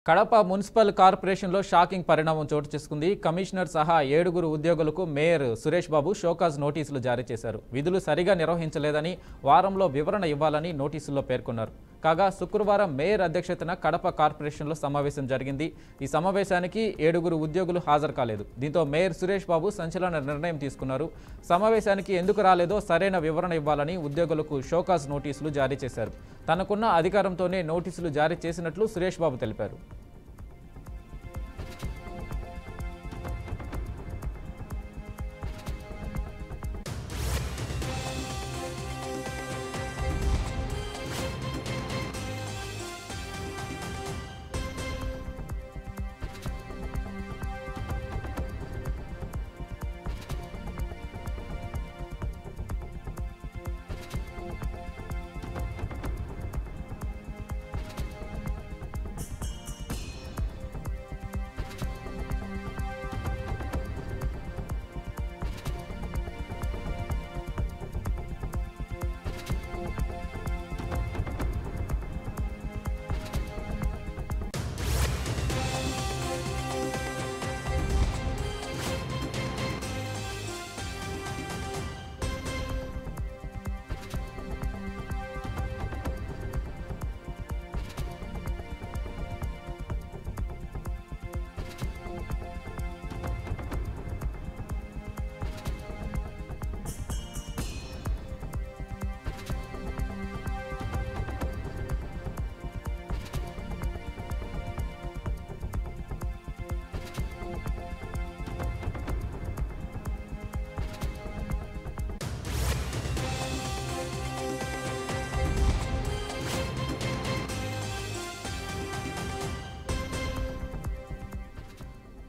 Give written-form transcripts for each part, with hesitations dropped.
Kadapa municipal కార్పొరేషన్లో shocking పరిణామం చోటు చేసుకుంది. కమిషనర్ సహా 7 ఉద్యోగులకు మేయర్ సురేష్ బాబు షోకాజ్ నోటీసులు జారీ చేశారు. విధులు సరిగా నిర్వహించలేదని, వారంలో వివరణ ఇవ్వాలని నోటీసుల్లో పేర్కొన్నారు. కాగా శుక్రవారం మేయర్ అధ్యక్షతన కడప కార్పొరేషన్లో సమావేశం జరిగింది. ఈ సమావేశానికి 7 ఉద్యోగులు హాజరు కాలేదు. దీంతో మేయర్ సురేష్ బాబు సంచలన నిర్ణయం తీసుకున్నారు. సమావేశానికి ఎందుకు రాలేదో సరైన వివరణ ఇవ్వాలని ఉద్యోగులకు షోకాజ్ నోటీసులు జారీ చేశారు. తనకున్న అధికారంతోనే నోటీసులు జారీ చేసినట్లు సురేష్ బాబు తెలిపారు.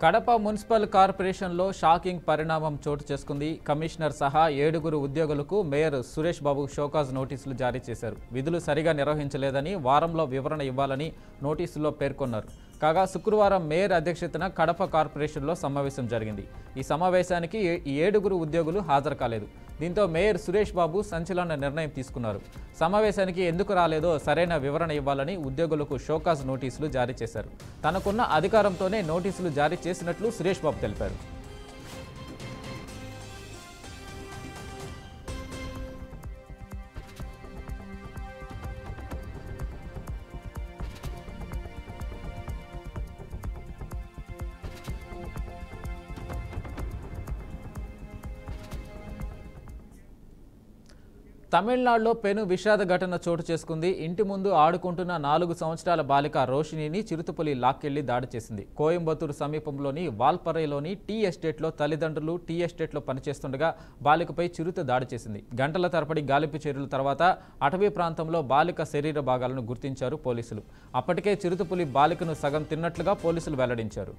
కడప మున్సిపల్ కార్పొరేషన్లో షాకింగ్ పరిణామం చోటు చేసుకుంది. కమిషనర్ సహా 7 ఉద్యోగులకు మేయర్ సురేష్ బాబు షోకాజ్ నోటీసులు జారీ చేశారు. విధులు సరిగా నిర్వహించలేదని, వారంలో వివరణ ఇవ్వాలని నోటీసుల్లో పేర్కొన్నారు. కాగా శుక్రవారం మేయర్ అధ్యక్షతన కడప కార్పొరేషన్లో సమావేశం జరిగింది. ఈ సమావేశానికి 7 ఉద్యోగులు హాజరు కాలేదు. దీంతో మేయర్ సురేష్ బాబు సంచలన నిర్ణయం తీసుకున్నారు. సమావేశానికి ఎందుకు రాలేదో సరైన వివరణ ఇవ్వాలని ఉద్యోగులకు షోకాజ్ నోటీసులు జారీ చేశారు. తనకున్న అధికారంతోనే నోటీసులు జారీ చేసినట్లు సురేష్ బాబు తెలిపారు. తమిళనాడులో పెను విషాద ఘటన చోటు చేసుకుంది. ఇంటి ముందు ఆడుకుంటున్న 4 సంవత్సరాల బాలిక రోషిణిని చిరుతపులి లాక్కెళ్లి దాడి చేసింది. కోయంబత్తూరు సమీపంలోని వాల్పరైలోని టీ ఎస్టేట్లో తల్లిదండ్రులు టీ ఎస్టేట్లో పనిచేస్తుండగా బాలికపై చిరుత దాడి చేసింది. గంటల తరబడి గాలింపు చర్యల తర్వాత అటవీ ప్రాంతంలో బాలిక శరీర భాగాలను గుర్తించారు పోలీసులు. అప్పటికే చిరుతపులి బాలికను సగం తిన్నట్లుగా పోలీసులు వెల్లడించారు.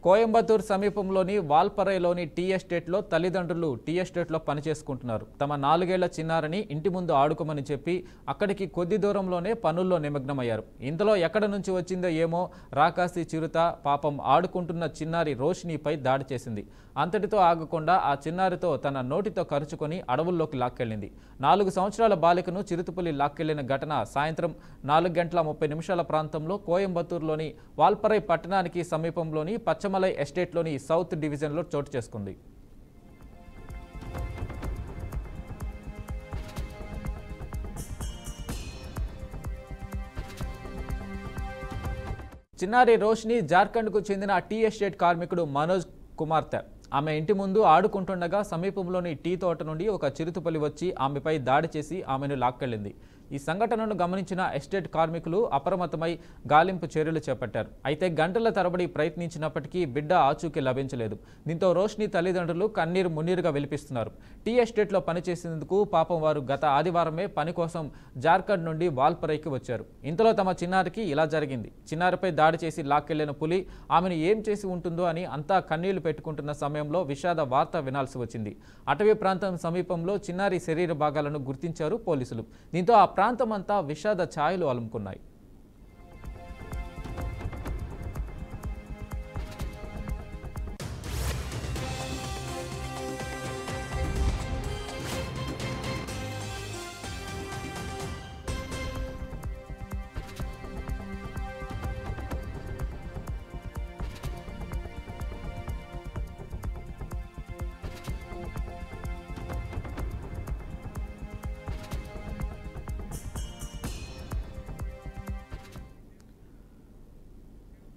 కోయంబత్తూరు సమీపంలోని వాల్పరైలోని టీ ఎస్టేట్లో తల్లిదండ్రులు టీ ఎస్టేట్లో పనిచేసుకుంటున్నారు. తమ 4 ఏళ్ల చిన్నారిని ఇంటి ముందు ఆడుకోమని చెప్పి అక్కడికి కొద్ది దూరంలోనే పనుల్లో నిమగ్నమయ్యారు. ఇంతలో ఎక్కడ నుంచి వచ్చిందో ఏమో రాకాసి చిరుత పాపం ఆడుకుంటున్న చిన్నారి రోషిణిపై దాడి చేసింది. అంతటితో ఆగకుండా ఆ చిన్నారితో తన నోటితో కరుచుకొని అడవుల్లోకి లాక్కెళ్లింది. 4 సంవత్సరాల బాలికను చిరుతపులి లాక్కెళ్లిన ఘటన సాయంత్రం 4:30 ప్రాంతంలో కోయంబత్తూరులోని వాల్పరై పట్టణానికి సమీపంలోని పచ్చమలై ఎస్టేట్లోని సౌత్ డివిజన్లో చోటు చేసుకుంది. చిన్నారి రోషిణి జార్ఖండ్కు చెందిన టీ ఎస్టేట్ కార్మికుడు మనోజ్ కుమార్తె. ఆమె ఇంటి ముందు ఆడుకుంటుండగా సమీపంలోని టీ తోట నుండి ఒక చిరుతపులి వచ్చి ఆమెపై దాడి చేసి ఆమెను లాక్కెళ్లింది. ఈ సంఘటనను గమనించిన ఎస్టేట్ కార్మికులు అప్రమత్తమై గాలింపు చర్యలు చేపట్టారు. అయితే గంటల తరబడి ప్రయత్నించినప్పటికీ బిడ్డ ఆచూకీ లభించలేదు. దీంతో రోషిణి తల్లిదండ్రులు కన్నీరు మున్నీరుగా విలిపిస్తున్నారు. టీ ఎస్టేట్లో పనిచేసేందుకు పాపం వారు గత ఆదివారమే పని కోసం జార్ఖండ్ నుండి వాల్పరైకి వచ్చారు. ఇంతలో తమ చిన్నారికి ఇలా జరిగింది. చిన్నారిపై దాడి చేసి లాక్కెళ్లిన పులి ఆమెను ఏం చేసి ఉంటుందో అని అంతా కన్నీళ్లు పెట్టుకుంటున్న సమయంలో విషాద వార్త వినాల్సి వచ్చింది. అటవీ ప్రాంతం సమీపంలో చిన్నారి శరీర భాగాలను గుర్తించారు పోలీసులు. దీంతో ఆ ప్రాంతమంతా విషాద ఛాయలు అలుముకున్నాయి.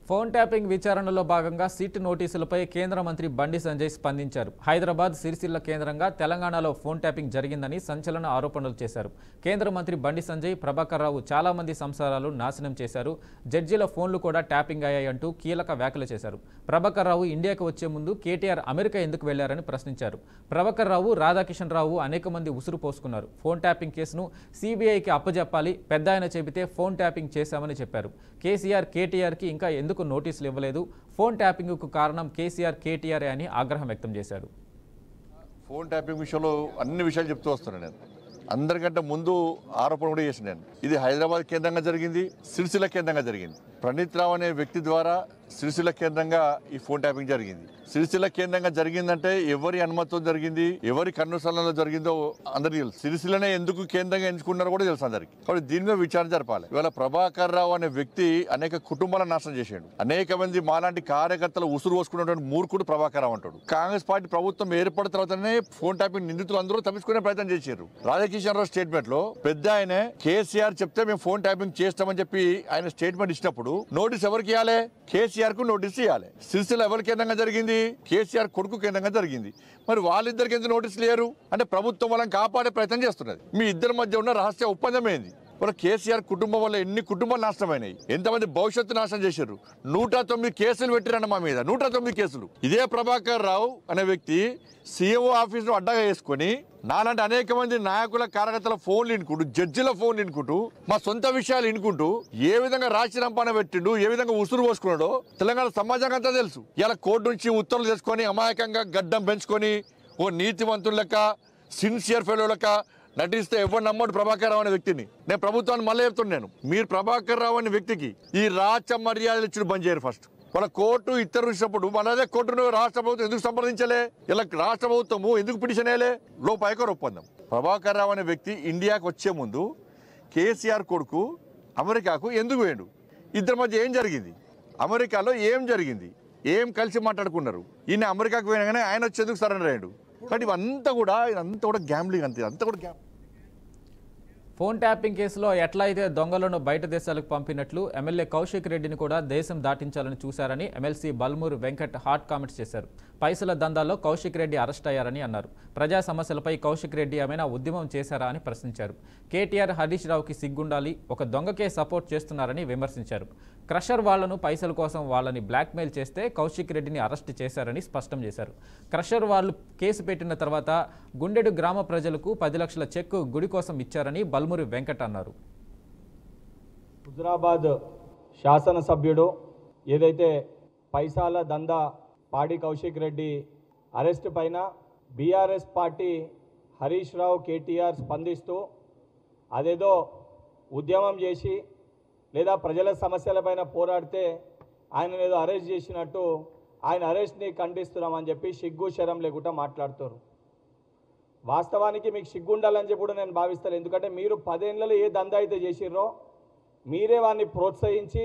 ఫోన్ ట్యాపింగ్ విచారణలో భాగంగా సిట్ నోటీసులపై కేంద్ర మంత్రి బండి సంజయ్ స్పందించారు. హైదరాబాద్ సిరిసిల్ల కేంద్రంగా తెలంగాణలో ఫోన్ ట్యాపింగ్ జరిగిందని సంచలన ఆరోపణలు చేశారు. కేంద్ర మంత్రి బండి సంజయ్, ప్రభాకర్ రావు చాలా మంది సంసారాలు నాశనం చేశారు, జడ్జీల ఫోన్లు కూడా ట్యాపింగ్ అయ్యాయంటూ కీలక వ్యాఖ్యలు చేశారు. ప్రభాకర్ రావు ఇండియాకు వచ్చే ముందు కేటీఆర్ అమెరికా ఎందుకు వెళ్లారని ప్రశ్నించారు. ప్రభాకర్ రావు, రాధాకిషన్ రావు అనేక మంది ఉసురు పోసుకున్నారు. ఫోన్ ట్యాపింగ్ కేసును సిబిఐకి అప్పజెప్పాలి, పెద్ద ఆయన చెబితే ఫోన్ ట్యాపింగ్ చేశామని చెప్పారు. కేసీఆర్, కేటీఆర్కి ఇంకా ఎందుకు నోటీసులు ఇవ్వలేదు, ఫోన్ ట్యాపింగ్కు కారణం కేసీఆర్, కేటీఆర్ అని ఆగ్రహం వ్యక్తం చేశారు. ఫోన్ ట్యాపింగ్ విషయంలో అన్ని విషయాలు చెప్తూ వస్తున్నాను. నేను అందరికంటే ముందు ఆరోపణ కూడా చేసిన నేను ఇది హైదరాబాద్ కేంద్రంగా జరిగింది, సిరిసిల్ల కేంద్రంగా జరిగింది. ప్రణీత్ రావు అనే వ్యక్తి ద్వారా సిరిసిల్ల కేంద్రంగా ఈ ఫోన్ ట్యాపింగ్ జరిగింది. సిరిసిల్ల కేంద్రంగా జరిగిందంటే ఎవరి అనుమతితో జరిగింది, ఎవరి కన్నుసరణలో జరిగిందో అందరికీ తెలుసు. సిరిసిల్లనే ఎందుకు కేంద్రంగా ఎంచుకున్నారో కూడా తెలుసు అందరికి. కాబట్టి దీని మీద విచారణ జరపాలి. ఇవాళ ప్రభాకర్ రావు అనే వ్యక్తి అనేక కుటుంబాలను నాశనం చేశాడు. అనేక మంది మాలాంటి కార్యకర్తలు ఉసురు పోసుకున్నటువంటి మూర్ఖుడు ప్రభాకర్ రావు అంటాడు. కాంగ్రెస్ పార్టీ ప్రభుత్వం ఏర్పడిన తర్వాతనే ఫోన్ ట్యాపింగ్ నిందితులు అందరూ తప్పించుకునే ప్రయత్నం చేశారు. రాధాకిషన్ రావు స్టేట్మెంట్ లో పెద్ద ఆయన కేసీఆర్ చెప్తే మేము ఫోన్ ట్యాపింగ్ చేస్తామని చెప్పి ఆయన స్టేట్మెంట్ ఇచ్చినప్పుడు నోటీస్ ఎవరికి ఇవ్వాలి? కేసీఆర్ కు నోటీస్ ఇవ్వాలి. సిరిసిల్ల ఎవరి కేంద్రంగా జరిగింది? కేసీఆర్ కొడుకు కేంద్రంగా జరిగింది. మరి వాళ్ళిద్దరికి ఎందుకు నోటీస్ లేరు అంటే ప్రభుత్వం వాళ్ళని కాపాడే ప్రయత్నం చేస్తున్నది. మీ ఇద్దరి మధ్య ఉన్న రహస్య ఒప్పందం ఏంది? వాళ్ళ కేసీఆర్ కుటుంబం వల్ల ఎన్ని కుటుంబాలు నాశనమైనాయి, ఎంతమంది భవిష్యత్తు నాశనం చేశారు. 109 కేసులు పెట్టిరన్న మా మీద, 109 కేసులు. ఇదే ప్రభాకర్ రావు అనే వ్యక్తి సీఎంఓ ఆఫీస్ ను అడ్డగా వేసుకుని నాలాంటి అనేక మంది నాయకుల కార్యకర్తల ఫోన్లు ఇనుకుంటూ, జడ్జిల ఫోన్లు ఇనుకుంటూ, మా సొంత విషయాలు ఇనుకుంటూ ఏ విధంగా రాచి రంపాన పెట్టిండు, ఏ విధంగా ఉసురు పోసుకున్నాడో తెలంగాణ సమాజం అంతా తెలుసు. ఇలా కోర్టు నుంచి ఉత్తర్వులు తెచ్చుకొని అమాయకంగా గడ్డం పెంచుకొని ఓ నీతివంతుల లెక్క, సిన్సియర్ ఫెలో లెక్క నటిస్తే ఎవరు నమ్మడు ప్రభాకర్ రావు అనే వ్యక్తిని. నేను ప్రభుత్వాన్ని మళ్ళీ చెప్తున్నాను, మీరు ప్రభాకర్ రావు అనే వ్యక్తికి ఈ రాచ మర్యాదలు ఇచ్చిన బంద్ చేయరు. ఫస్ట్ వాళ్ళ కోర్టు ఇతరు ఇచ్చినప్పుడు మనదే కోర్టును రాష్ట్ర ప్రభుత్వం ఎందుకు సంప్రదించలే? ఇలా రాష్ట్ర ప్రభుత్వము ఎందుకు పిటిషన్ వేయలే? లోపాయకర ఒప్పందం. ప్రభాకర్ రావు అనే వ్యక్తి ఇండియాకు వచ్చే ముందు కేసీఆర్ కొడుకు అమెరికాకు ఎందుకు వేయండు? ఇద్దరి మధ్య ఏం జరిగింది? అమెరికాలో ఏం జరిగింది? ఏం కలిసి మాట్లాడుకున్నారు? ఈయన అమెరికాకు పోయినాగానే ఆయన వచ్చేందుకు సరెండర్ అయ్యాడు. కాబట్టి ఇదంతా కూడా గ్యాంబ్లింగ్, అంతే, అంతా కూడా గ్యాంబ్లింగ్. ఫోన్ ట్యాపింగ్ కేసులో ఎట్లా అయితే దొంగలను బయట దేశాలకు పంపినట్లు ఎమ్మెల్యే కౌశిక్ రెడ్డిని కూడా దేశం దాటించాలని చూశారని MLC Balmoor Venkat hot comments చేశారు. పైసల దందాల్లో కౌశిక్ రెడ్డి అరెస్ట్ అయ్యారని అన్నారు. ప్రజా సమస్యలపై కౌశిక్ రెడ్డి ఏమైనా ఉద్యమం చేశారా అని ప్రశ్నించారు. కేటీఆర్, హరీష్ రావుకి సిగ్గుండాలి, ఒక దొంగకే సపోర్ట్ చేస్తున్నారని విమర్శించారు. క్రషర్ వాళ్లను పైసల కోసం వాళ్ళని బ్లాక్మెయిల్ చేస్తే కౌశిక్ రెడ్డిని అరెస్ట్ చేశారని స్పష్టం చేశారు. క్రషర్ వాళ్ళు కేసు పెట్టిన తర్వాత గుండెడు గ్రామ ప్రజలకు 10 లక్షల చెక్కు గుడి కోసం ఇచ్చారని బల్మూరి వెంకట్ అన్నారు. హుజురాబాద్ శాసనసభ్యుడు ఏదైతే పైసాల దందా పాడి కౌశిక్ రెడ్డి అరెస్ట్ పైన బీఆర్ఎస్ పార్టీ హరీష్ రావు, కేటీఆర్ స్పందిస్తూ అదేదో ఉద్యమం చేసి లేదా ప్రజల సమస్యలపైన పోరాడితే ఆయన ఏదో అరెస్ట్ చేసినట్టు ఆయన అరెస్ట్ని ఖండిస్తున్నామని చెప్పి సిగ్గు శరం లేకుండా మాట్లాడుతారు. వాస్తవానికి మీకు సిగ్గు ఉండాలని చెప్పి కూడా నేను భావిస్తాను. ఎందుకంటే మీరు 10 ఏళ్లలో ఏ దందా అయితే చేసిర్రో మీరే వాడిని ప్రోత్సహించి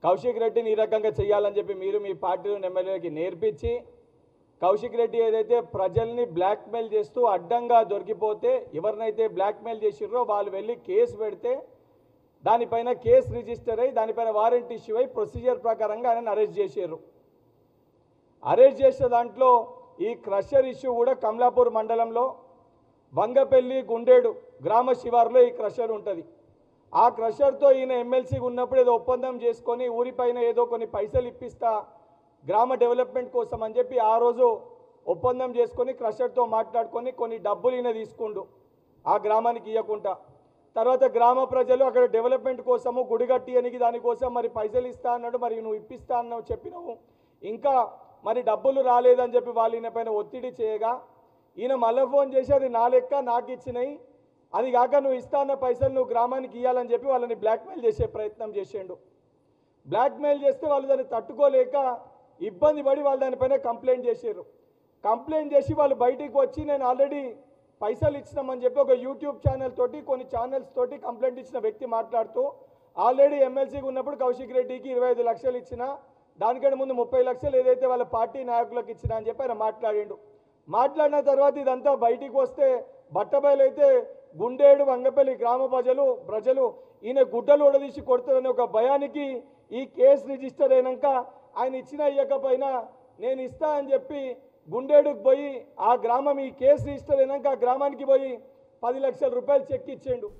కౌశిక్ రెడ్డిని ఈ రకంగా చేయాలని చెప్పి మీరు మీ పార్టీలోని ఎమ్మెల్యేలకి నేర్పించి కౌశిక్ రెడ్డి ఏదైతే ప్రజల్ని బ్లాక్మెయిల్ చేస్తూ అడ్డంగా దొరికిపోతే ఎవరినైతే బ్లాక్మెయిల్ చేసిర్రో వాళ్ళు వెళ్ళి కేసు పెడితే దానిపైన కేసు రిజిస్టర్ అయ్యి దానిపైన వారెంట్ ఇష్యూ అయ్యి ప్రొసీజర్ ప్రకారంగా ఆయన అరెస్ట్ చేశారు. అరెస్ట్ చేసిన దాంట్లో ఈ క్రషర్ ఇష్యూ కూడా కమలాపూర్ మండలంలో వంగపల్లి గుండేడు గ్రామ శివారులో ఈ క్రషర్ ఉంటుంది. ఆ క్రషర్తో ఈయన ఎమ్మెల్సీగా ఉన్నప్పుడు ఏదో ఒప్పందం చేసుకొని ఊరిపైన ఏదో కొన్ని పైసలు ఇప్పిస్తా గ్రామ డెవలప్మెంట్ కోసం అని చెప్పి ఆ రోజు ఒప్పందం చేసుకొని క్రషర్తో మాట్లాడుకొని కొన్ని డబ్బులు ఈయన తీసుకుండు ఆ గ్రామానికి ఇవ్వకుండా. తర్వాత గ్రామ ప్రజలు అక్కడ డెవలప్మెంట్ కోసము గుడి కట్టియనికి దానికోసం మరి పైసలు ఇస్తా అన్నాడు, మరి నువ్వు ఇప్పిస్తా అన్నావు చెప్పినావు, ఇంకా మరి డబ్బులు రాలేదని చెప్పి వాళ్ళు ఈయన పైన ఒత్తిడి చేయగా ఈయన మళ్ళీ ఫోన్ చేసి అది నా లెక్క నాకు ఇచ్చినాయి, అది కాక నువ్వు ఇస్తా అన్న పైసలు నువ్వు గ్రామానికి ఇవ్వాలని చెప్పి వాళ్ళని బ్లాక్మెయిల్ చేసే ప్రయత్నం చేసిండు. బ్లాక్మెయిల్ చేస్తే వాళ్ళు దాన్ని తట్టుకోలేక ఇబ్బంది పడి వాళ్ళు దానిపైన కంప్లైంట్ చేశారు. కంప్లైంట్ చేసి వాళ్ళు బయటికి వచ్చి నేను ఆల్రెడీ పైసలు ఇచ్చినామని చెప్పి ఒక యూట్యూబ్ ఛానల్ తోటి కొన్ని ఛానల్స్ తోటి కంప్లైంట్ ఇచ్చిన వ్యక్తి మాట్లాడుతూ ఆల్రెడీ ఎమ్మెల్సీగా ఉన్నప్పుడు కౌశిక్ రెడ్డికి 25 లక్షలు ఇచ్చిన, దానికంటే ముందు 30 లక్షలు ఏదైతే వాళ్ళ పార్టీ నాయకులకు ఇచ్చినా అని చెప్పి ఆయన మాట్లాడిండు. మాట్లాడిన తర్వాత ఇదంతా బయటికి వస్తే బట్టబయలైతే గుండేడు వంగపల్లి గ్రామ ప్రజలు ఈయన గుడ్డలు ఉడదీసి కొడుతారనే ఒక భయానికి ఈ కేసు రిజిస్టర్ అయినాక ఆయన ఇవ్వకపోయినా నేను ఇస్తా అని చెప్పి గుండేడుకు పోయి ఆ గ్రామం ఈ కేసు రిజిస్టర్ అయినాక ఆ గ్రామానికి పోయి 10 లక్షల రూపాయలు చెక్ ఇచ్చేండు.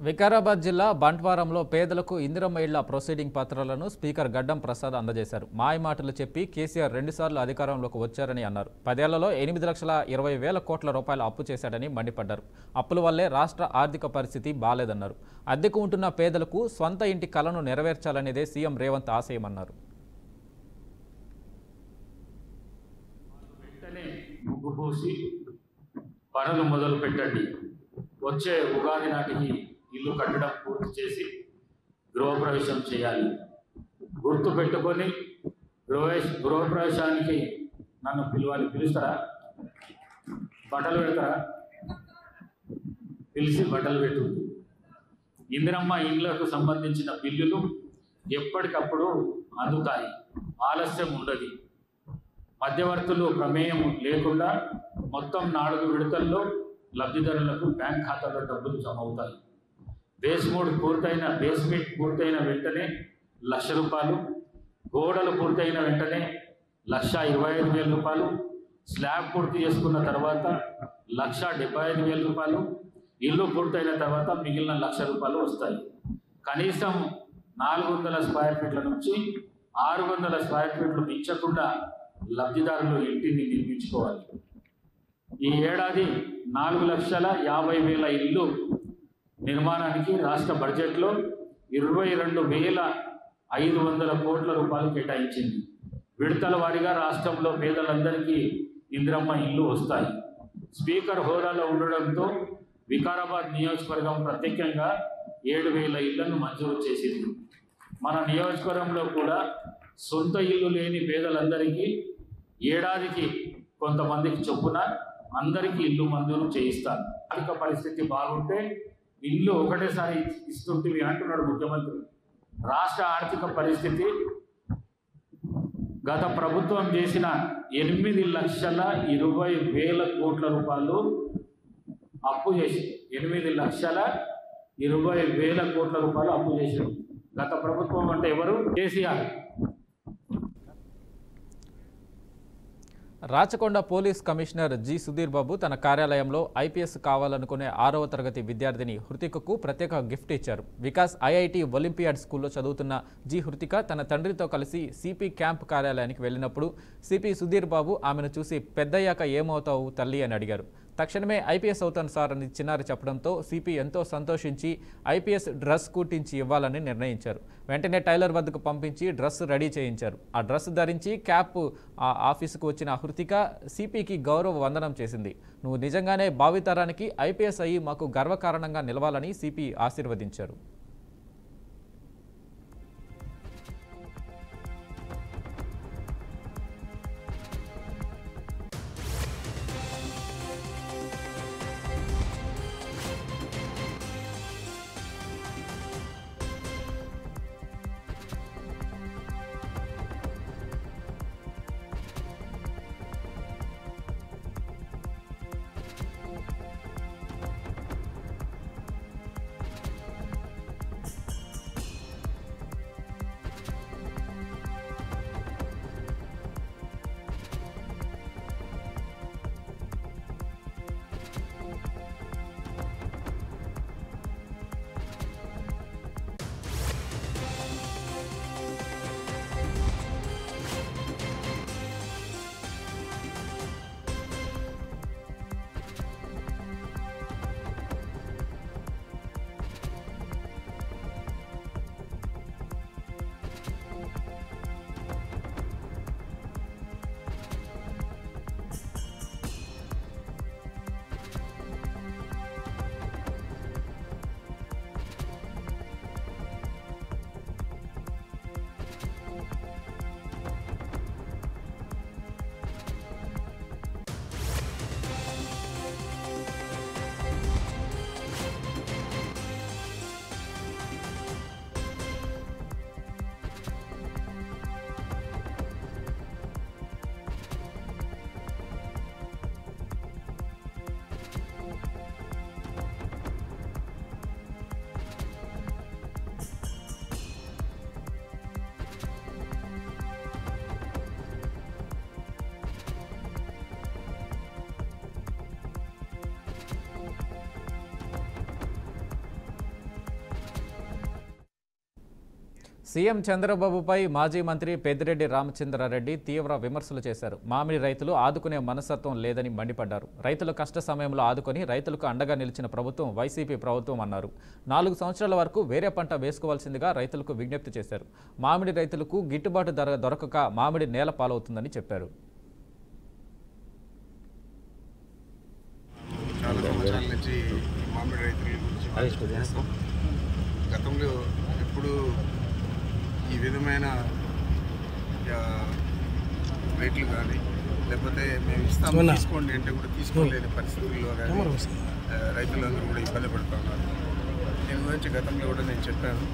వికారాబాద్ జిల్లా బంట్వారంలో పేదలకు ఇందిరమ్మ ఇళ్ల ప్రొసీడింగ్ పత్రాలను స్పీకర్ గడ్డం ప్రసాద్ అందజేశారు. మాయమాటలు చెప్పి కేసీఆర్ 2 సార్లు అధికారంలోకి వచ్చారని అన్నారు. 10 ఏళ్లలో 8,20,000 కోట్ల రూపాయలు అప్పు చేశాడని మండిపడ్డారు. అప్పుల వల్లే రాష్ట్ర ఆర్థిక పరిస్థితి బాలేదన్నారు. అద్దెకు ఉంటున్న పేదలకు స్వంత ఇంటి కలను నెరవేర్చాలనేదే సీఎం రేవంత్ ఆశయమన్నారు. పనులు మొదలు పెట్టండి. వచ్చే ఉగాది నాటికి ఇల్లు కట్టడం పూర్తి చేసి గృహప్రవేశం చేయాలి. గుర్తు పెట్టుకొని గృహప్రవేశానికి నన్ను పిలవాలి. పిలుస్తారా? బట్టలు పెడతారా? పిలిచి బట్టలు పెట్టు. ఇందిరమ్మ ఇళ్లకు సంబంధించిన బిల్లులు ఎప్పటికప్పుడు అందుతాయి, ఆలస్యం ఉండదు. మధ్యవర్తులు ప్రమేయం లేకుండా మొత్తం 4 విడతల్లో లబ్ధిదారులకు బ్యాంక్ ఖాతాలో డబ్బులు జమ అవుతాయి. బేస్మెంట్ పూర్తయిన వెంటనే 1,00,000 రూపాయలు, గోడలు పూర్తయిన వెంటనే 1,25,000 రూపాయలు, స్లాబ్ పూర్తి చేసుకున్న తర్వాత 1,75,000 రూపాయలు, ఇల్లు పూర్తయిన తర్వాత మిగిలిన 1,00,000 రూపాయలు వస్తాయి. కనీసం 400 స్క్వేర్ ఫీట్ల నుంచి 600 స్క్వేర్ ఫీట్లు మించకుండా లబ్ధిదారులు ఇంటిని నిర్మించుకోవాలి. ఈ ఏడాది 4,50,000 ఇల్లు నిర్మాణానికి రాష్ట్ర బడ్జెట్లో 22,500 కోట్ల రూపాయలు కేటాయించింది. విడతల వారీగా రాష్ట్రంలో పేదలందరికీ ఇందిరమ్మ ఇల్లు వస్తాయి. స్పీకర్ హోదాలో ఉండడంతో వికారాబాద్ నియోజకవర్గం ప్రత్యేకంగా 7,000 ఇళ్లను మంజూరు చేసింది. మన నియోజకవర్గంలో కూడా సొంత ఇల్లు లేని పేదలందరికీ ఏడాదికి కొంతమందికి చొప్పున అందరికీ ఇల్లు మంజూరు చేయిస్తాను. ఆర్థిక పరిస్థితి బాగుంటే ఇల్లు ఒకటేసారి ఇస్తుంటివి అంటున్నాడు ముఖ్యమంత్రి. రాష్ట్ర ఆర్థిక పరిస్థితి గత ప్రభుత్వం చేసిన 8,20,000 కోట్ల రూపాయలు అప్పు చేసి 8,20,000 కోట్ల రూపాయలు అప్పు చేశారు. గత ప్రభుత్వం అంటే ఎవరు? KCR. Rachakonda police commissioner G Sudheer Babu తన కార్యాలయంలో ఐపీఎస్ కావాలనుకునే 6వ తరగతి విద్యార్థిని హృతికకు ప్రత్యేక గిఫ్ట్ ఇచ్చారు. వికాస్ ఐఐటి ఒలింపియాడ్ స్కూల్లో చదువుతున్న జి హృతిక తన తండ్రితో కలిసి సిపి క్యాంప్ కార్యాలయానికి వెళ్ళినప్పుడు సిపి సుధీర్ బాబు ఆమెను చూసి పెద్దయ్యాక ఏమవుతావు తల్లి అని అడిగారు. తక్షణమే ఐపీఎస్ అవుతాను సార్ అని చిన్నారి చెప్పడంతో సిపి ఎంతో సంతోషించి ఐపీఎస్ డ్రెస్ కుట్టించి ఇవ్వాలని నిర్ణయించారు. వెంటనే టైలర్ వద్దకు పంపించి డ్రెస్ రెడీ చేయించారు. ఆ డ్రెస్ ధరించి క్యాప్ ఆఫీసుకు వచ్చిన హృతిక సిపికి గౌరవ వందనం చేసింది. నువ్వు నిజంగానే భావితరానికి ఐపీఎస్ అయ్యి మాకు గర్వకారణంగా నిలవాలని సిపి ఆశీర్వదించారు. సీఎం చంద్రబాబుపై మాజీ మంత్రి పెద్దిరెడ్డి రామచంద్రారెడ్డి తీవ్ర విమర్శలు చేశారు. మామిడి రైతులు ఆదుకునే మనస్తత్వం లేదని మండిపడ్డారు. రైతుల కష్ట సమయంలో ఆదుకొని రైతులకు అండగా నిలిచిన ప్రభుత్వం వైసీపీ ప్రభుత్వం అన్నారు. 4 సంవత్సరాల వరకు వేరే పంట వేసుకోవాల్సిందిగా రైతులకు విజ్ఞప్తి చేశారు. మామిడి రైతులకు గిట్టుబాటు ధర దొరకక మామిడి నేల పాలవుతుందని చెప్పారు. చాలా సంవత్సరాల నుంచి మామిడి రైతుల గురించి గతంలో ఎప్పుడు ఈ విధమైన రేట్లు కానీ లేకపోతే మేము ఇస్తాము తీసుకోండి అంటే కూడా తీసుకోలేని పరిస్థితుల్లో కానీ రైతులందరూ కూడా ఇబ్బంది పడుతున్నారు. దీని గురించి గతంలో కూడా నేను చెప్పాను,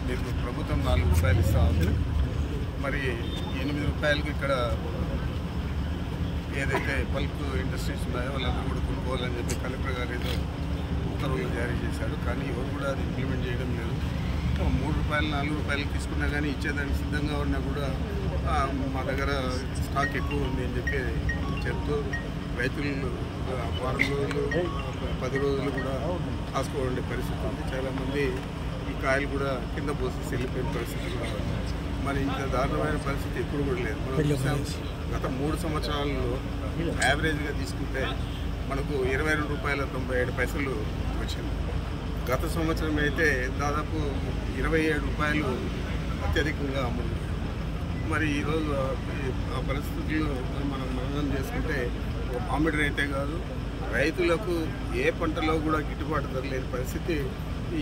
మీకు ప్రభుత్వం 4 రూపాయలు ఇస్తా ఉంది, మరి 8 రూపాయలకి ఇక్కడ ఏదైతే బల్క్ ఇండస్ట్రీస్ ఉన్నాయో వాళ్ళందరూ కూడా కొనుక్కోవాలని చెప్పి కలెక్టర్ గారు ఏదో ఉత్తర్వులు జారీ చేశారు. కానీ ఎవరు కూడా అది ఇంప్లిమెంట్ చేయడం లేదు. 3 రూపాయలు 4 రూపాయలు తీసుకున్నా కానీ ఇచ్చేదానికి సిద్ధంగా ఉన్నా కూడా మా దగ్గర స్టాక్ ఎక్కువ ఉంది అని చెప్పి చెప్తూ రైతులు వారం రోజులు 10 రోజులు కూడా కాసుకోవాలండే పరిస్థితి ఉంది. చాలామంది ఈ కాయలు కూడా కింద పోసి వెళ్ళిపోయిన పరిస్థితి కూడా ఉంది. మరి ఇంత దారుణమైన పరిస్థితి ఎప్పుడు కూడా లేదు. మనం చూసాం గత 3 సంవత్సరాల్లో యావరేజ్గా తీసుకుంటే మనకు 22 రూపాయల 97 వచ్చింది. గత సంవత్సరం అయితే దాదాపు 27 రూపాయలు అత్యధికంగా అమ్ముంది. మరి ఈరోజు ఆ పరిస్థితుల్లో మనం మననం చేసుకుంటే మామిడి రైతే కాదు, రైతులకు ఏ పంటలో కూడా గిట్టుబాటు ధర లేని పరిస్థితి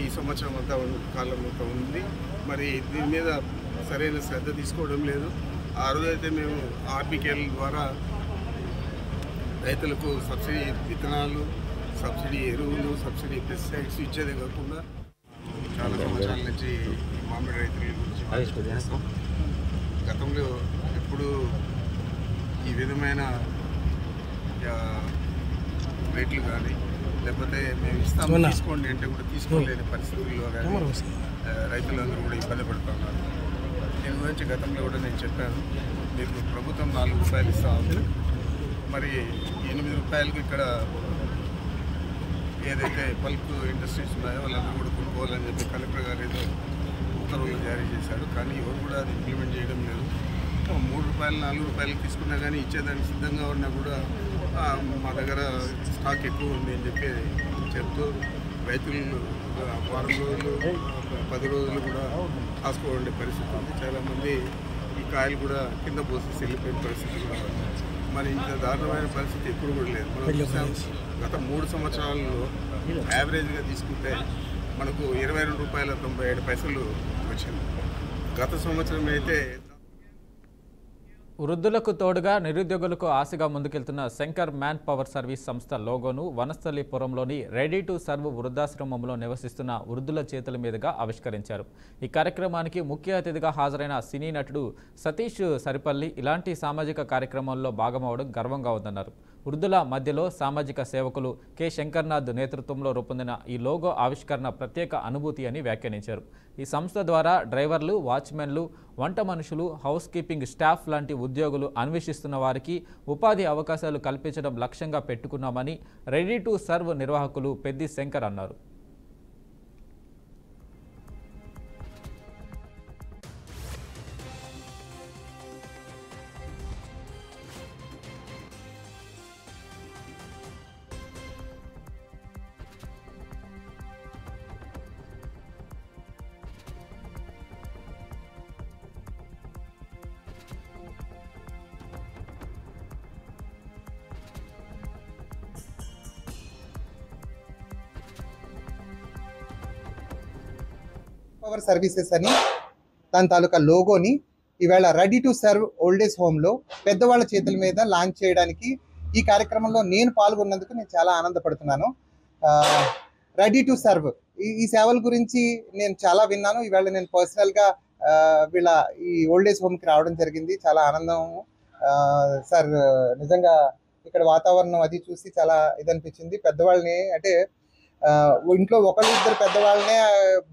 ఈ సంవత్సరం అంతా కాలం అంతా ఉంది. మరి దీని మీద సరైన శ్రద్ధ తీసుకోవడం లేదు. ఆ రోజైతే మేము ఆర్బికేల ద్వారా రైతులకు సబ్సిడీ విత్తనాలు, సబ్సిడీ ఎరువులు, సబ్సిడీ పెస్టిసైడ్స్ ఇచ్చేదే కాకుండా చాలా సంవత్సరాల నుంచి మామిడి రైతుల గురించి గతంలో ఎప్పుడు ఈ విధమైన రేట్లు కానీ లేకపోతే మేము ఇస్తాము తీసుకోండి అంటే కూడా తీసుకోలేని పరిస్థితుల్లో కానీ రైతులందరూ కూడా ఇబ్బంది పడుతున్నారు. దీని గురించి గతంలో కూడా నేను చెప్పాను, మీకు ప్రభుత్వం 4 రూపాయలు ఇస్తా ఉంది, మరి 8 రూపాయలకు ఇక్కడ ఏదైతే బల్క్ ఇండస్ట్రీస్ ఉన్నాయో వాళ్ళందరూ కూడా కొనుక్కోవాలని చెప్పి కలెక్టర్ గారు ఏదో ఉత్తర్వులు జారీ చేశారు. కానీ ఎవరు కూడా అది ఇంప్లిమెంట్ చేయడం లేదు. 3 రూపాయలు 4 రూపాయలు తీసుకున్నా కానీ ఇచ్చేదానికి సిద్ధంగా ఉన్నా కూడా మా దగ్గర స్టాక్ ఎక్కువ ఉంది అని చెప్పి చెప్తూ రైతులు వారం రోజులు 10 రోజులు కూడా కాసుకోవాలండే పరిస్థితి ఉంది. చాలామంది ఈ కాయలు కూడా కింద పోసి వెళ్ళిపోయిన పరిస్థితి కూడా ఉంది. మరి ఇంత దారుణమైన పరిస్థితి ఎప్పుడు కూడా లేదు. మనం చూసాం గత 3 సంవత్సరాల్లో యావరేజ్గా తీసుకుంటే మనకు 22 రూపాయల 97 వచ్చింది. గత సంవత్సరం అయితే వృద్ధులకు తోడుగా నిరుద్యోగులకు ఆశగా ముందుకెళ్తున్న శంకర్ మ్యాన్ పవర్ సర్వీస్ సంస్థ లోగోను వనస్థలిపురంలోని రెడీ టు సర్వ్ వృద్ధాశ్రమంలో నివసిస్తున్న వృద్ధుల చేతుల మీదుగా ఆవిష్కరించారు. ఈ కార్యక్రమానికి ముఖ్య అతిథిగా హాజరైన సినీ నటుడు సతీష్ సరిపల్లి ఇలాంటి సామాజిక కార్యక్రమాల్లో భాగమవడం గర్వంగా ఉందన్నారు. వృద్ధుల మధ్యలో సామాజిక సేవకులు కె శంకర్నాథ్ నేతృత్వంలో రూపొందిన ఈ లోగో ఆవిష్కరణ ప్రత్యేక అనుభూతి అని వ్యాఖ్యానించారు. ఈ సంస్థ ద్వారా డ్రైవర్లు, వాచ్మెన్లు, వంట మనుషులు, హౌస్ కీపింగ్ స్టాఫ్ లాంటి ఉద్యోగులు అన్వేషిస్తున్న వారికి ఉపాధి అవకాశాలు కల్పించడం లక్ష్యంగా పెట్టుకున్నామని రెడీ టు సర్వ్ నిర్వాహకులు పెద్ది శంకర్ అన్నారు. పవర్ సర్వీసెస్ అని దాని తాలూకా లోగోని ఈవేళ రెడీ టు సర్వ్ ఓల్డేజ్ హోమ్లో పెద్దవాళ్ళ చేతుల మీద లాంచ్ చేయడానికి ఈ కార్యక్రమంలో నేను పాల్గొన్నందుకు నేను చాలా ఆనందపడుతున్నాను. రెడీ టు సర్వ్ ఈ సేవల గురించి నేను చాలా విన్నాను. ఈవేళ నేను పర్సనల్గా వీళ్ళ ఈ ఓల్డేజ్ హోమ్కి రావడం జరిగింది. చాలా ఆనందం సార్. నిజంగా ఇక్కడ వాతావరణం అది చూసి చాలా ఇదనిపించింది. పెద్దవాళ్ళని అంటే ఇంట్లో ఒకళ్ళిద్దరు పెద్దవాళ్ళనే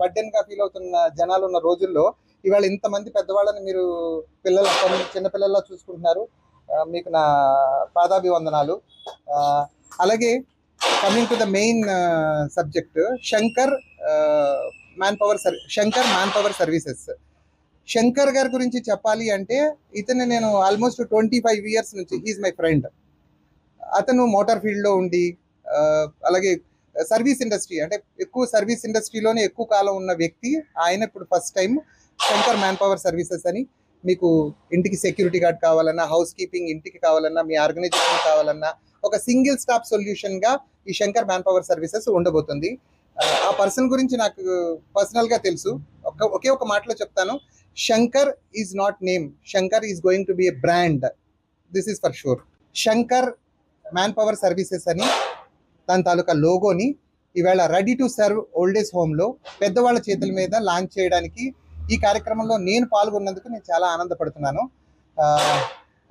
బర్డెన్గా ఫీల్ అవుతున్న జనాలు ఉన్న రోజుల్లో ఇవాళ ఇంతమంది పెద్దవాళ్ళని మీరు చిన్నపిల్లల్లో చూసుకుంటున్నారు. మీకు నా పాదాభివందనాలు. అలాగే coming to the main subject, Shankar man power services. Shankar గారి గురించి చెప్పాలి అంటే ఇతను నేను ఆల్మోస్ట్ 25 ఇయర్స్ నుంచి హీఈస్ మై ఫ్రెండ్. అతను మోటార్ ఫీల్డ్లో ఉండి అలాగే సర్వీస్ ఇండస్ట్రీ అంటే ఎక్కువ సర్వీస్ ఇండస్ట్రీలోనే ఎక్కువ కాలం ఉన్న వ్యక్తి. ఆయన ఇప్పుడు first time Shankar man power services అని మీకు ఇంటికి సెక్యూరిటీ గార్డ్ కావాలన్నా, హౌస్ కీపింగ్ ఇంటికి కావాలన్నా, మీ ఆర్గనైజేషన్ కావాలన్నా ఒక సింగిల్ స్టాప్ సొల్యూషన్గా ఈ శంకర్ మ్యాన్ పవర్ సర్వీసెస్ ఉండబోతుంది. ఆ పర్సన్ గురించి నాకు పర్సనల్గా తెలుసు. ఒకే ఒక మాటలో చెప్తాను, Shankar is not name, Shankar is going to be a brand. This is for sure. Shankar man power services అని దాని తాలూకా లోగోని ఈవేళ రెడీ టు సర్వ్ ఓల్డేజ్ హోమ్లో పెద్దవాళ్ళ చేతుల మీద లాంచ్ చేయడానికి ఈ కార్యక్రమంలో నేను పాల్గొన్నందుకు నేను చాలా ఆనందపడుతున్నాను.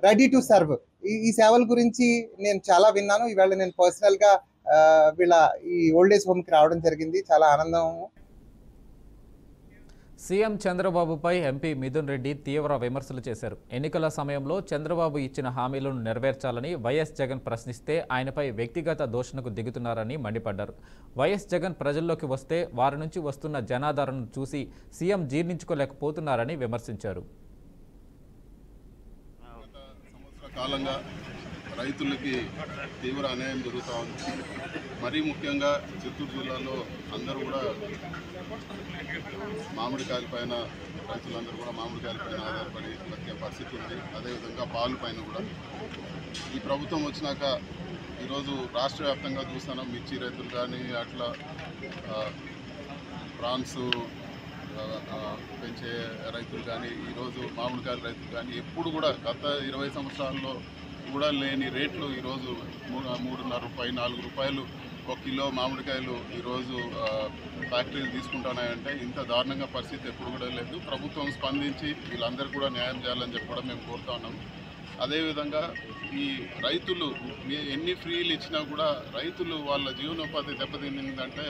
రెడీ టు సర్వ్ ఈ సేవల గురించి నేను చాలా విన్నాను. ఈవేళ నేను పర్సనల్గా వీళ్ళ ఈ ఓల్డేజ్ హోమ్కి రావడం జరిగింది. చాలా ఆనందం. సీఎం చంద్రబాబుపై ఎంపీ మిథున్ రెడ్డి తీవ్ర విమర్శలు చేశారు. ఎన్నికల సమయంలో చంద్రబాబు ఇచ్చిన హామీలను నెరవేర్చాలని వైఎస్ జగన్ ప్రశ్నిస్తే ఆయనపై వ్యక్తిగత దూషణకు దిగుతున్నారని మండిపడ్డారు. వైఎస్ జగన్ ప్రజల్లోకి వస్తే వారి నుంచి వస్తున్న జనాదరణను చూసి సీఎం జీర్ణించుకోలేకపోతున్నారని విమర్శించారు. కాలంగా రైతులకి తీవ్ర అన్యాయం జరుగుతూ ఉంది. మరీ ముఖ్యంగా చిత్తూరు జిల్లాలో అందరూ కూడా మామిడికాయల పైన, రైతులందరూ కూడా మామిడికాయల పైన ఆధారపడి బతికే పరిస్థితి ఉంది. అదేవిధంగా పాలు పైన కూడా ఈ ప్రభుత్వం వచ్చినాక ఈరోజు రాష్ట్ర వ్యాప్తంగా చూస్తున్నాం. మిర్చి రైతులు కానీ, అట్లా ప్రాన్స్ పెంచే రైతులు కానీ, ఈరోజు మామిడికాయల రైతులు కానీ ఎప్పుడు కూడా గత 20 సంవత్సరాల్లో కూడా లేని రేట్లు ఈరోజు 3.5 రూపాయలు 4 రూపాయలు ఒక కిలో మామిడికాయలు ఈరోజు ఫ్యాక్టరీలు తీసుకుంటున్నాయంటే ఇంత దారుణంగా పరిస్థితి ఎప్పుడు కూడా లేదు. ప్రభుత్వం స్పందించి వీళ్ళందరూ కూడా న్యాయం చేయాలని చెప్పి కూడా మేము కోరుతా ఉన్నాం. అదేవిధంగా ఈ రైతులు ఎన్ని ఫ్రీలు ఇచ్చినా కూడా రైతులు వాళ్ళ జీవనోపాధి దెబ్బతిందంటే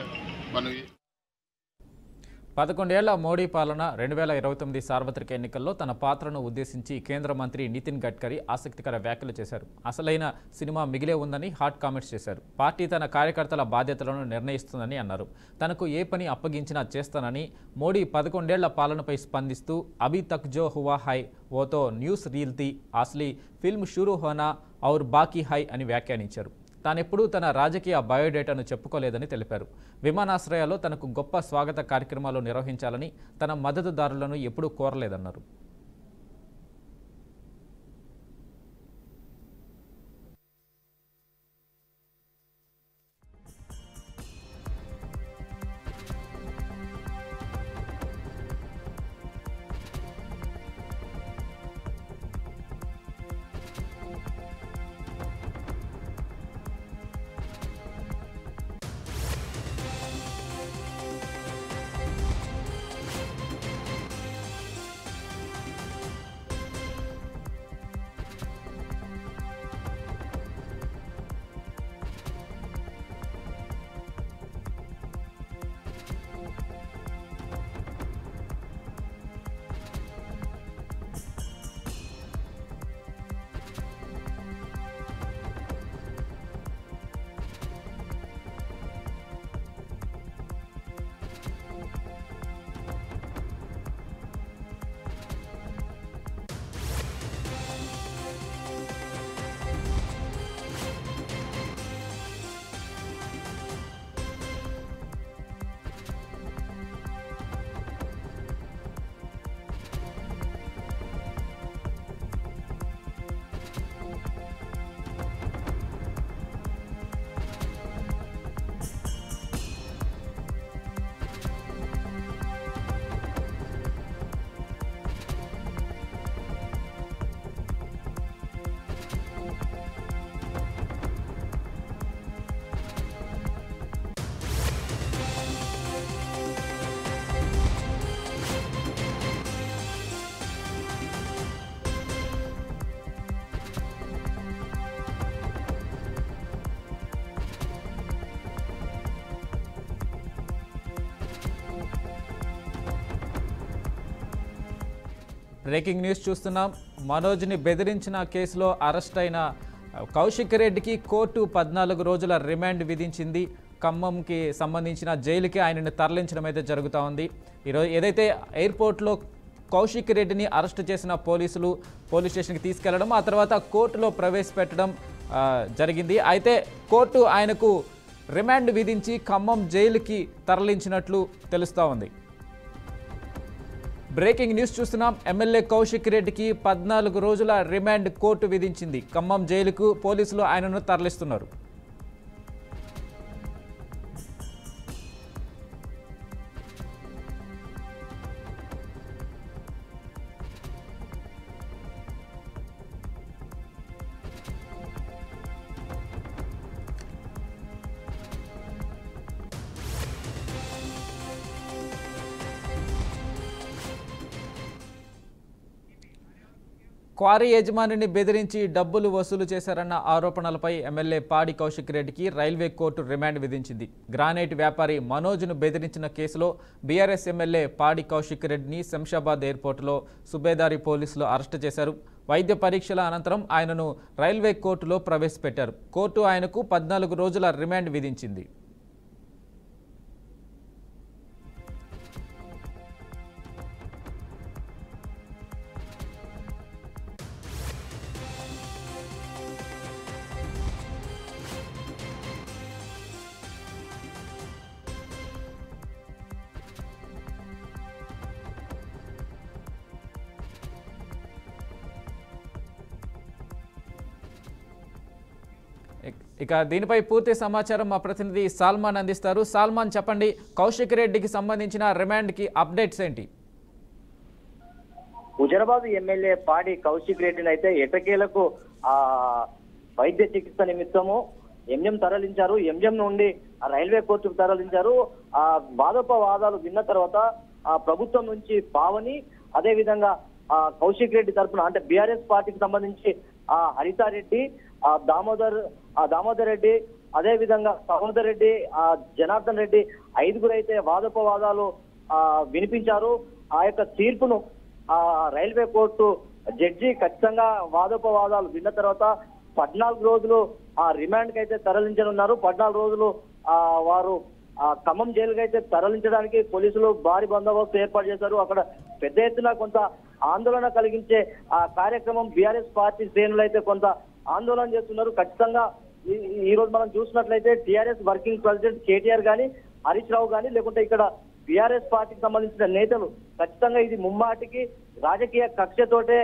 మనం 11 ఏళ్ల మోడీ పాలన 2029 సార్వత్రిక ఎన్నికల్లో తన పాత్రను ఉద్దేశించి కేంద్ర మంత్రి నితిన్ గడ్కరీ ఆసక్తికర వ్యాఖ్యలు చేశారు. అసలైన సినిమా మిగిలే ఉందని హాట్ కామెంట్స్ చేశారు. పార్టీ తన కార్యకర్తల బాధ్యతలను నిర్ణయిస్తుందని అన్నారు. తనకు ఏ పని అప్పగించినా చేస్తానని మోడీ 11 ఏళ్ల పాలనపై స్పందిస్తూ అభి తక్ జో హువా హై ఓతో న్యూస్ రీల్ థీ అసలీ ఫిల్మ్ షురూ హోనా ఔర్ బాకీ హై అని వ్యాఖ్యానించారు. తానెప్పుడూ తన రాజకీయ బయోడేటాను చెప్పుకోలేదని తెలిపారు. విమానాశ్రయాల్లో తనకు గొప్ప స్వాగత కార్యక్రమాలు నిర్వహించాలని తన మద్దతుదారులను ఎప్పుడూ కోరలేదన్నారు. బ్రేకింగ్ న్యూస్ చూస్తున్నాం. మనోజ్ని బెదిరించిన కేసులో అరెస్ట్ అయిన కౌశిక్ రెడ్డికి కోర్టు 14 రోజుల రిమాండ్ విధించింది. ఖమ్మంకి సంబంధించిన జైలుకి ఆయనను తరలించడం అయితే జరుగుతూ ఉంది. ఈరోజు ఏదైతే ఎయిర్పోర్ట్లో కౌశిక్ రెడ్డిని అరెస్టు చేసిన పోలీసులు పోలీస్ స్టేషన్కి తీసుకెళ్లడం, ఆ తర్వాత కోర్టులో ప్రవేశపెట్టడం జరిగింది. అయితే కోర్టు ఆయనకు రిమాండ్ విధించి ఖమ్మం జైలుకి తరలించినట్లు తెలుస్తూ ఉంది. బ్రేకింగ్ న్యూస్ చూస్తున్నాం. ఎమ్మెల్యే కౌశిక్ రెడ్డికి 14 రోజుల రిమాండ్ కోర్టు విధించింది. ఖమ్మం జైలుకు పోలీసులు ఆయనను తరలిస్తున్నారు. క్వారీ యజమానిని బెదిరించి డబ్బులు వసూలు చేశారన్న ఆరోపణలపై ఎమ్మెల్యే పాడి కౌశిక్ రెడ్డికి రైల్వే కోర్టు రిమాండ్ విధించింది. గ్రానైట్ వ్యాపారి మనోజ్ను బెదిరించిన కేసులో బీఆర్ఎస్ ఎమ్మెల్యే పాడి కౌశిక్ రెడ్డిని శంషాబాద్ ఎయిర్పోర్టులో సుబేదారి పోలీసులు అరెస్టు చేశారు. వైద్య పరీక్షల అనంతరం ఆయనను రైల్వే కోర్టులో ప్రవేశపెట్టారు. కోర్టు ఆయనకు 14 రోజుల రిమాండ్ విధించింది. ఇక దీనిపై పూర్తి సమాచారం మా ప్రతినిధి సాల్మాన్ అందిస్తారు. సాల్మాన్, చెప్పండి, కౌశిక్ రెడ్డికి సంబంధించిన రిమాండ్కి అప్డేట్స్ ఏంటి? హుజరాబాద్ ఎమ్మెల్యే పాడి కౌశిక్ రెడ్డిని అయితే ఎటకేలకు వైద్య చికిత్స నిమిత్తము ఎంఎం తరలించారు. ఎంఎం నుండి రైల్వే కోర్టుకు తరలించారు. ఆ వాదోపవాదాలు విన్న తర్వాత ప్రభుత్వం నుంచి పావని, అదే విధంగా కౌశిక్ రెడ్డి తరఫున అంటే బీఆర్ఎస్ పార్టీకి సంబంధించి హరితారెడ్డి, దామోదర్ రెడ్డి, అదే విధంగా సహోదర్ రెడ్డి, జనార్దన్ రెడ్డి, 5గురు అయితే వాదోపవాదాలు వినిపించారు. ఆ యొక్క తీర్పును రైల్వే కోర్టు జడ్జి ఖచ్చితంగా వాదోపవాదాలు విన్న తర్వాత 14 రోజులు రిమాండ్ కి అయితే తరలించనున్నారు. 14 రోజులు వారు ఖమ్మం జైలుకి అయితే తరలించడానికి పోలీసులు భారీ బందోబస్తు ఏర్పాటు చేశారు. అక్కడ పెద్ద ఎత్తున కొంత ఆందోళన కలిగించే కార్యక్రమం బీఆర్ఎస్ పార్టీ శ్రేణులు అయితే కొంత ఆందోళన చేస్తున్నారు. ఖచ్చితంగా ఈ రోజు మనం చూసినట్లయితే టీఆర్ఎస్ వర్కింగ్ ప్రెసిడెంట్ కేటీఆర్ గాని, హరీష్ రావు గాని, లేకుంటే ఇక్కడ బీఆర్ఎస్ పార్టీకి సంబంధించిన నేతలు ఖచ్చితంగా ఇది ముమ్మాటికి రాజకీయ కక్షతోటే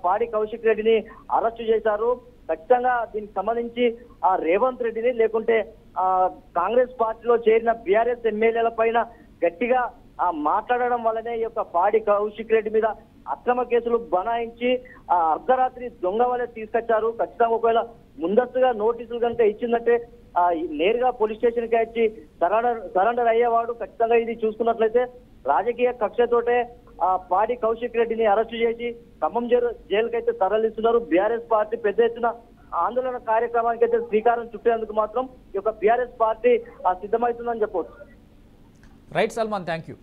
పాడి కౌశిక్ రెడ్డిని అరెస్టు చేశారు. ఖచ్చితంగా దీనికి సంబంధించి రేవంత్ రెడ్డిని, లేకుంటే కాంగ్రెస్ పార్టీలో చేరిన బీఆర్ఎస్ ఎమ్మెల్యేల పైన గట్టిగా మాట్లాడడం వల్లనే ఈ యొక్క పాడి కౌశిక్ రెడ్డి మీద అక్రమ కేసులు బనాయించి అర్ధరాత్రి దొంగ వల్లే తీసుకొచ్చారు. ఖచ్చితంగా ఒకవేళ ముందస్తుగా నోటీసులు కనుక ఇచ్చిందంటే నేరుగా పోలీస్ స్టేషన్ కి వచ్చి సరెండర్ అయ్యేవాడు. ఖచ్చితంగా ఇది చూసుకున్నట్లయితే రాజకీయ కక్షతోటే పాడి కౌశిక్ రెడ్డిని అరెస్టు చేసి ఖమ్మం జైలుకైతే తరలిస్తున్నారు. బీఆర్ఎస్ పార్టీ పెద్ద ఎత్తున ఆందోళన కార్యక్రమానికి అయితే శ్రీకారం చుట్టేందుకు మాత్రం ఈ యొక్క బీఆర్ఎస్ పార్టీ సిద్ధమవుతుందని చెప్పవచ్చు. Right Salman, thank you.